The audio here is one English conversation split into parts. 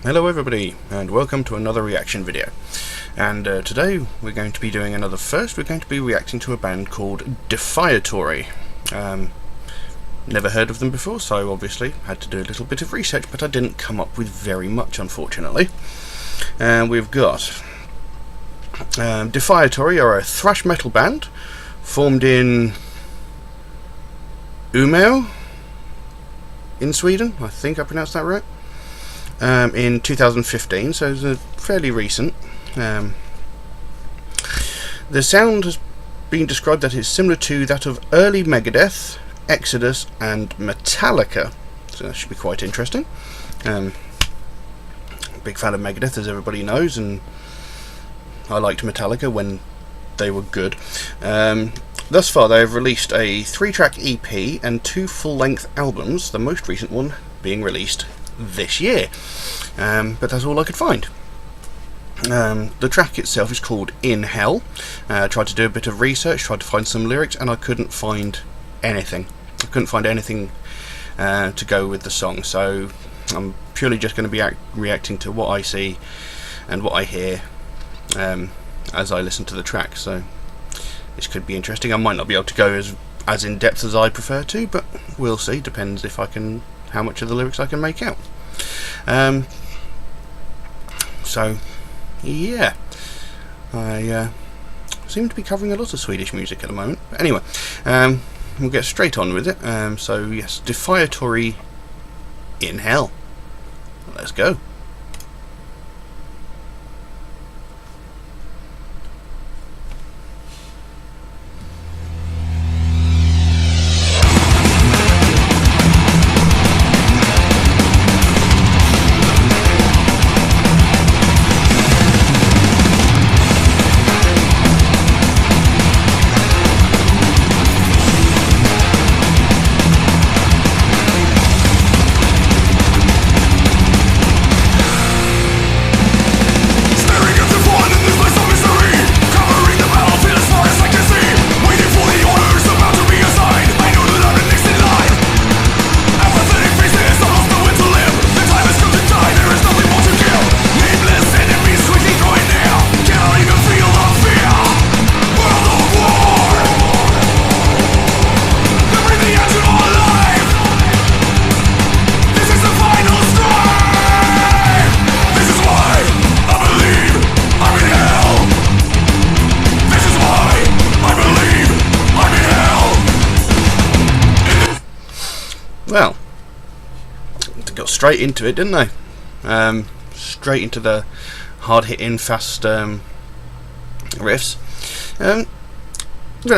Hello everybody, and welcome to another reaction video. And today we're going to be doing another first. We're going to be reacting to a band called Defiatory. Never heard of them before, so obviously had to do a little bit of research, but I didn't come up with very much, unfortunately. And we've got Defiatory are a thrash metal band formed in Umeå in Sweden. I think I pronounced that right. In 2015, so it's fairly recent. The sound has been described that it's similar to that of early Megadeth, Exodus and Metallica, so that should be quite interesting. Big fan of Megadeth, as everybody knows, and I liked Metallica when they were good. Thus far they have released a 3-track EP and 2 full-length albums, the most recent one being released this year, but that's all I could find. The track itself is called In Hell. Tried to do a bit of research, tried to find some lyrics, and I couldn't find anything. I couldn't find anything to go with the song, so I'm purely just going to be reacting to what I see and what I hear as I listen to the track. So this could be interesting. I might not be able to go as in depth as I prefer to, but we'll see. Depends if I can, how much of the lyrics I can make out. So yeah, I seem to be covering a lot of Swedish music at the moment. But anyway, we'll get straight on with it. So yes, Defiatory, In Hell. Let's go. Well, they got straight into it, didn't they? Straight into the hard-hitting, fast riffs. When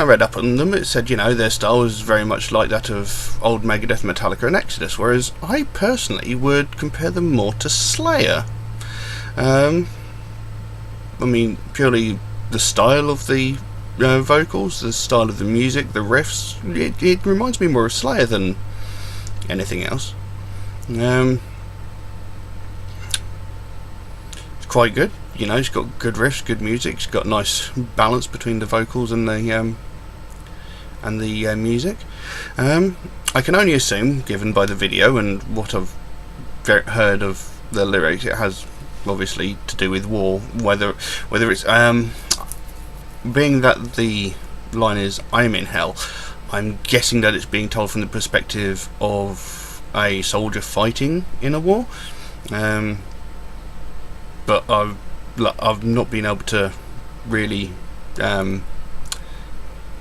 I read up on them, it said, you know, their style was very much like that of old Megadeth, Metallica and Exodus, whereas I personally would compare them more to Slayer. I mean, purely the style of the vocals, the style of the music, the riffs, it reminds me more of Slayer than anything else. It's quite good, you know. It's got good riffs, good music. It's got nice balance between the vocals and the music. I can only assume, given by the video and what I've heard of the lyrics, it has obviously to do with war. Whether it's being that the line is "I'm in hell," I'm guessing that it's being told from the perspective of a soldier fighting in a war, but I've not been able to really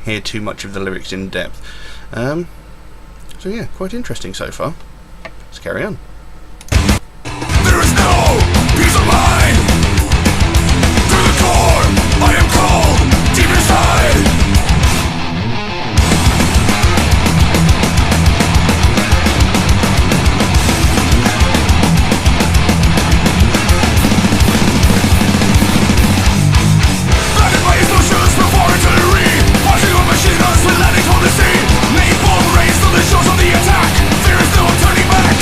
hear too much of the lyrics in depth. So yeah, quite interesting so far. Let's carry on. There is no peace of mind. To the core, I am cold, deep inside. Napalm raised on the shores of the attack. There is no turning back.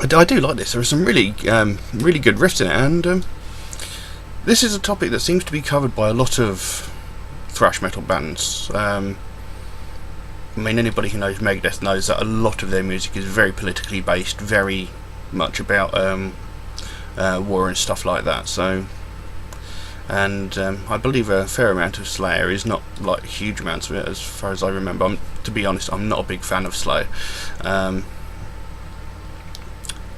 I do like this. There are some really really good riffs in it, and this is a topic that seems to be covered by a lot of thrash metal bands. I mean, anybody who knows Megadeth knows that a lot of their music is very politically based, very much about war and stuff like that. So, and I believe a fair amount of Slayer is not like huge amounts of it, as far as I remember. To be honest, I'm not a big fan of Slayer,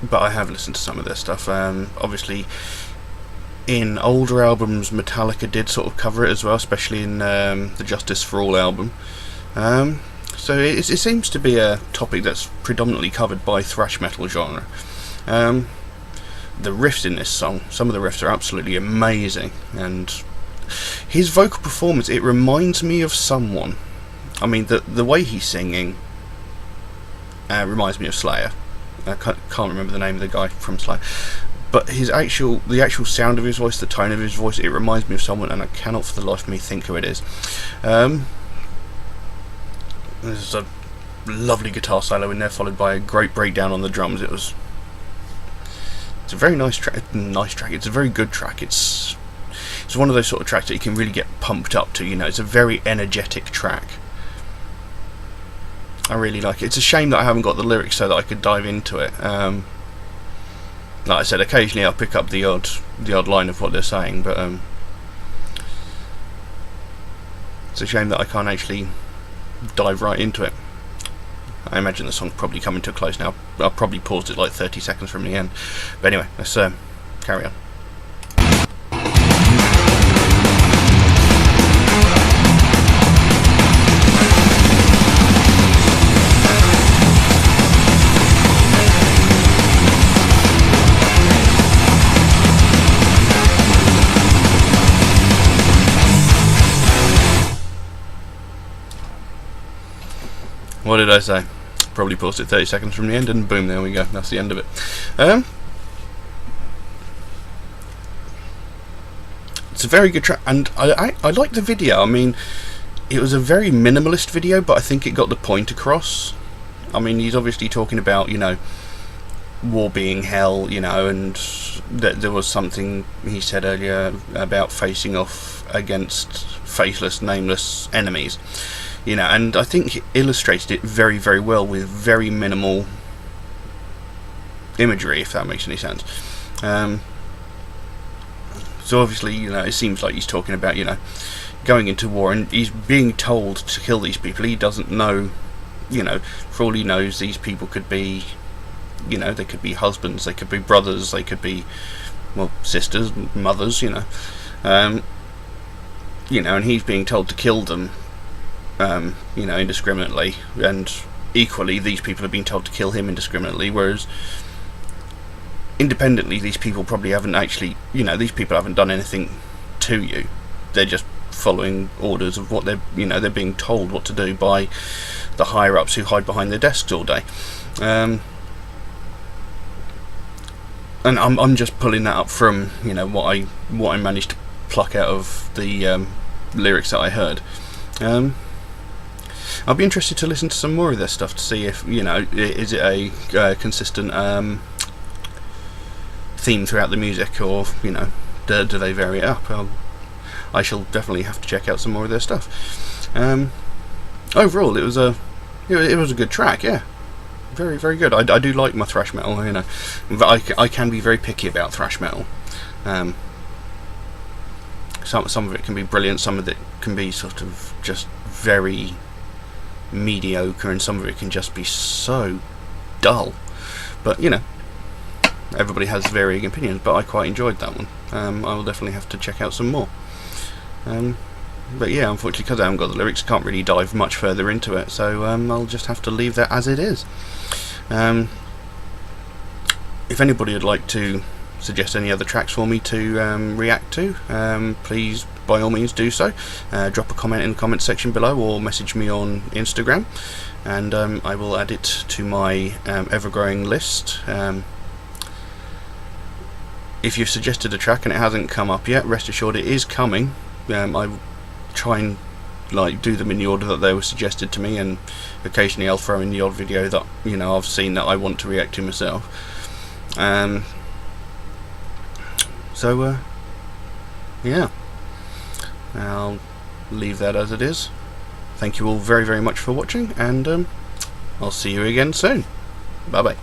but I have listened to some of their stuff. Obviously, in older albums, Metallica did sort of cover it as well, especially in the Justice for All album. So it seems to be a topic that's predominantly covered by thrash metal genre. The riffs in this song, some of the riffs are absolutely amazing, and his vocal performance, it reminds me of someone. I mean, the way he's singing reminds me of Slayer. I can't remember the name of the guy from Slayer, but the actual sound of his voice, the tone of his voice, it reminds me of someone, and I cannot for the life of me think who it is. There's a lovely guitar solo in there, followed by a great breakdown on the drums. It's a very nice track. It's a very good track. It's one of those sort of tracks that you can really get pumped up to. You know, it's a very energetic track. I really like it. It's a shame that I haven't got the lyrics so that I could dive into it. Like I said, occasionally I'll pick up the odd line of what they're saying, but it's a shame that I can't actually dive right into it. I imagine the song's probably coming to a close now. I'll probably pause it like 30 seconds from the end. But anyway, let's carry on. What did I say? Probably paused it 30 seconds from the end, and boom, there we go. That's the end of it. It's a very good track, and I like the video. I mean, it was a very minimalist video, but I think it got the point across. I mean, he's obviously talking about, you know, war being hell, you know, and that there was something he said earlier about facing off against faceless, nameless enemies. You know, and I think he illustrated it very, very well with very minimal imagery, if that makes any sense. So obviously, you know, it seems like he's talking about, you know, going into war, and he's being told to kill these people. He doesn't know, you know, for all he knows, these people could be, you know, they could be husbands, they could be brothers, they could be, well, sisters, mothers, you know, and he's being told to kill them. You know, indiscriminately, and equally these people have been told to kill him indiscriminately, whereas independently these people probably haven't actually, you know, these people haven't done anything to you. They're just following orders of what they're, you know, they're being told what to do by the higher ups who hide behind their desks all day. And I'm just pulling that up from, you know, what I managed to pluck out of the lyrics that I heard. I'll be interested to listen to some more of their stuff to see if, you know, is it a consistent theme throughout the music, or, you know, do they vary it up? I shall definitely have to check out some more of their stuff. Overall, it was a good track, yeah. Very, very good. I do like my thrash metal, you know, but I can be very picky about thrash metal. Some of it can be brilliant, some of it can be sort of just very mediocre, and some of it can just be so dull. But, you know, everybody has varying opinions, but I quite enjoyed that one. I will definitely have to check out some more. But yeah, unfortunately, because I haven't got the lyrics, I can't really dive much further into it, so I'll just have to leave that as it is. If anybody would like to suggest any other tracks for me to react to, please by all means do so. Drop a comment in the comment section below, or message me on Instagram, and I will add it to my ever-growing list. If you've suggested a track and it hasn't come up yet, rest assured it is coming. I try and do them in the order that they were suggested to me, and occasionally I'll throw in the odd video that, you know, I've seen that I want to react to myself. So yeah, I'll leave that as it is. Thank you all very, very much for watching, and I'll see you again soon. Bye bye.